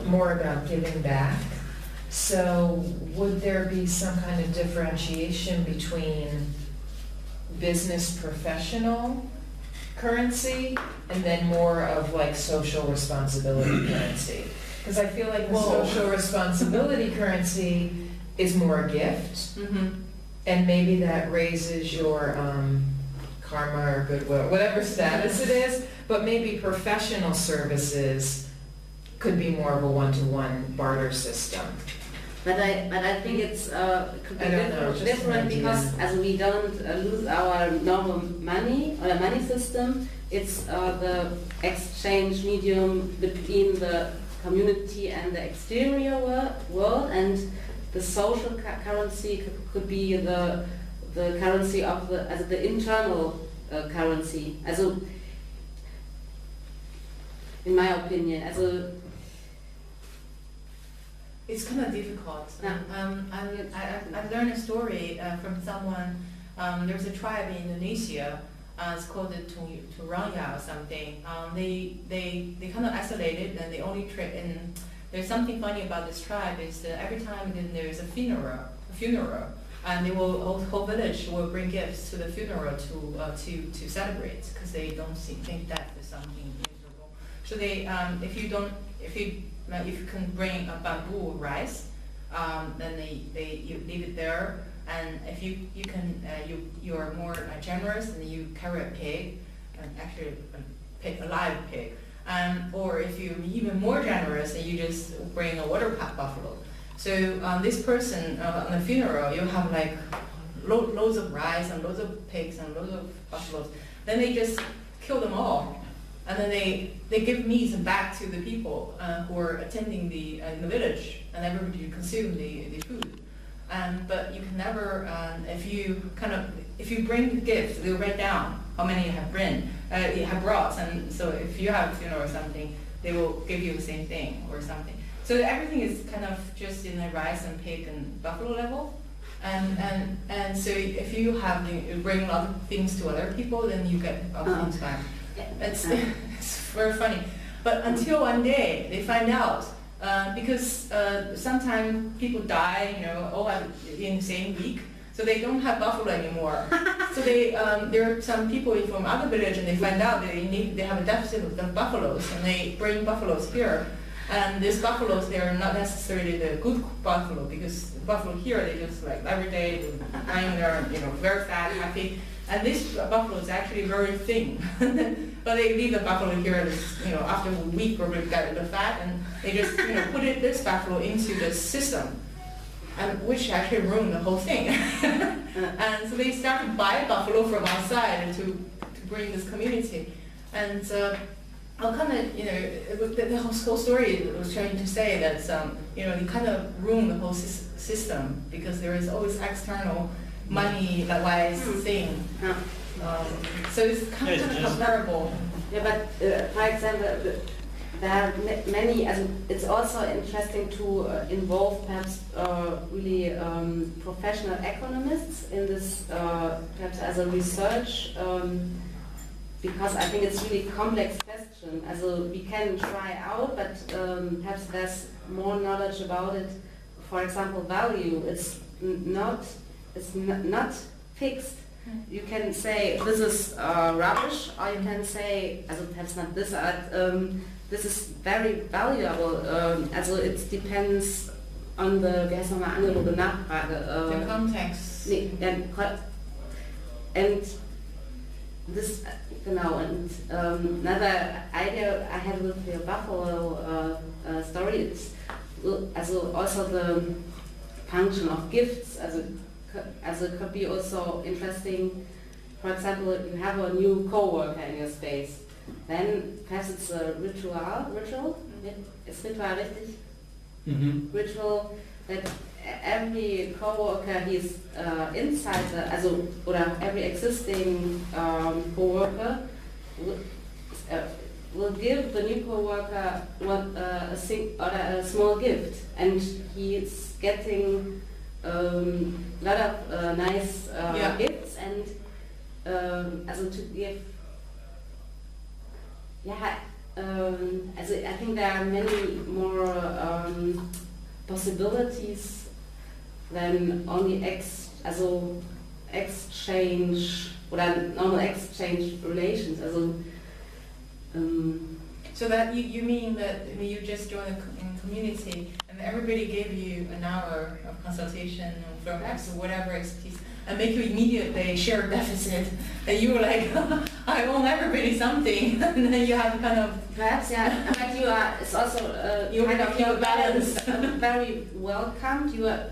more about giving back. So would there be some kind of differentiation between business professional currency and then more of like social responsibility currency? Because I feel like the social responsibility currency is more a gift, and maybe that raises your karma or goodwill, whatever status it is, but maybe professional services could be more of a one-to-one barter system. But I think it's could be different because as we don't lose our normal money or money system, it's the exchange medium between the community and the exterior world, and the social currency could be the currency of the internal currency. Also, in my opinion, it's kind of difficult. I've learned a story from someone. There's a tribe in Indonesia. It's called the Turanya or something. They kind of isolated, and they only trade. And there's something funny about this tribe is that every time there's a funeral, and they will whole village will bring gifts to the funeral to celebrate, because they don't think that is something miserable. So they if you can bring a bamboo rice, then you leave it there. And if you are more generous, and you carry a pig, and actually a live pig. Or if you're even more generous, and you just bring a water buffalo. So this person on the funeral, you have like loads of rice and loads of pigs and loads of buffaloes. Then they just kill them all. And then they give meat back to the people who are attending in the village, and everybody consume the food. But you can never, if you bring gifts, they'll write down how many you have brought, and so if you have or something, they will give you the same thing or something. So everything is kind of just in the rice and pig and buffalo level. And so if you bring a lot of things to other people, then you get things back. It's very funny. But until one day they find out, because sometimes people die, all in the same week, so they don't have buffalo anymore. So there are some people from other village, and they find out they have a deficit of buffaloes, and they bring buffaloes here. And these buffaloes, they are not necessarily the good buffalo, because the buffalo here, they just like every day, they're very fat, happy. And this buffalo is actually very thin. But they leave the buffalo here, after a week probably got the fat, and they just put this buffalo into the system, and which actually ruined the whole thing. And so they start to buy buffalo from outside to bring this community. And I'll kind of, the whole story was trying to say that, you kind of ruin the whole system, because there is always external money-wise thing. So it's kind of comparable. Yeah, but for example, there are many, it's also interesting to involve perhaps really professional economists in this, perhaps as a research, because I think it's really complex question. We can try out, but perhaps there's more knowledge about it. For example, value, it's not fixed. You can say this is rubbish, or you can say, perhaps not this art, this is very valuable. It depends on the, wie heißt nochmal, analoge Nachfrage. The context. And this, and another idea I had with the buffalo story, it's also the function of gifts. It could be also interesting. For example, you have a new co-worker in your space. Then perhaps it's a ritual? Is ritual richtig? Ritual that every co-worker he's inside or every existing co-worker will give the new co-worker a small gift, and he's getting a lot of nice gifts, and to give I think there are many more possibilities than only exchange oder normal exchange relations. So that you mean that when you just joined a community and everybody gave you an hour of consultation from whatever expertise and make you immediately share a deficit and you were like, I owe everybody something and then you have kind of... Perhaps, yeah, but you are, it's also you kind of your balance. very welcomed. You are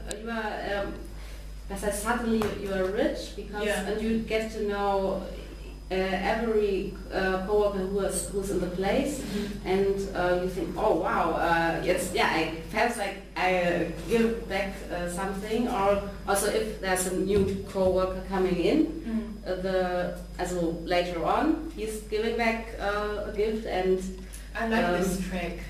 suddenly you are rich because and you get to know every coworker who's in the place, and you think, oh wow, perhaps like I give back something, or also if there's a new coworker coming in, later on he's giving back a gift, and I like this trick.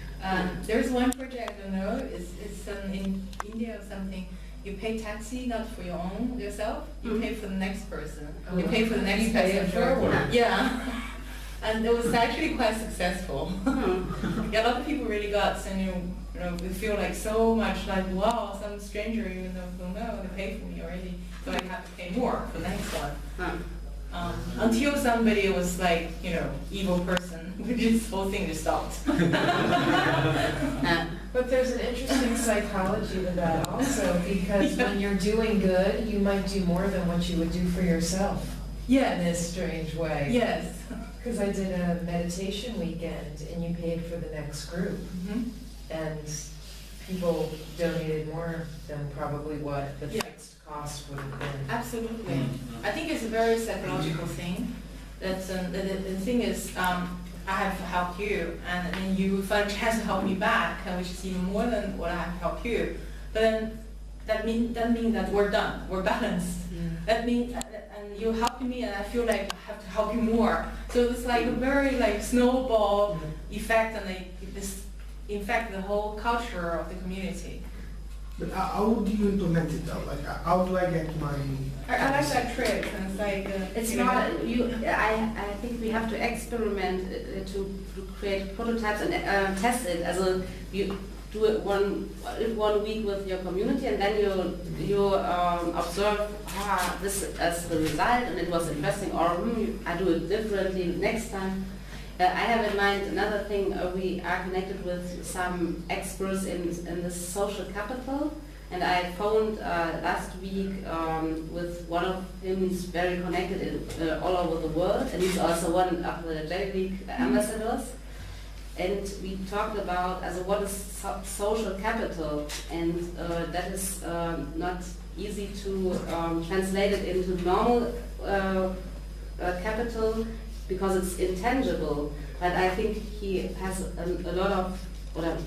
There's one project I don't know. It's in India or something. You pay taxi not for your own yourself. You pay for the next person. Oh. You pay for the next person. forward. Yeah, and it was actually quite successful. Yeah, a lot of people really got, and you know, we feel like so much like wow, some stranger even though don't know they pay for me already, so I have to pay more for the next one. Until somebody was like, you know, evil person, this whole thing just stopped. But there's an interesting psychology to that also, because when you're doing good, you might do more than what you would do for yourself. Yes. In a strange way. Yes. Because I did a meditation weekend and you paid for the next group. And people donated more than probably what the fixed cost would have been. Absolutely. I think it's a very psychological thing. That's the thing is, I have helped you, and then you find a chance to help me back, which is even more than what I have helped you. But then that means that we're done, we're balanced. That means, and you helped me, and I feel like I have to help you more. So it's like a very like snowball effect, and this infect the whole culture of the community. But how would you implement it though? Like, how do I get my... I like that trick, and it's like... it's not, I think we have to experiment to create prototypes and test it. You do it one week with your community, and then you observe, this as the result, and it was interesting, or I do it differently next time. I have in mind another thing. We are connected with some experts in the social capital, and I phoned last week with one of him. He's very connected all over the world, and he's also one of the J-League ambassadors. And we talked about what is social capital, and that is not easy to translate it into normal capital, because it's intangible. But I think he has a lot of,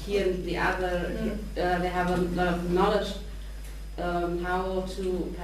he and the other, they have a lot of knowledge how to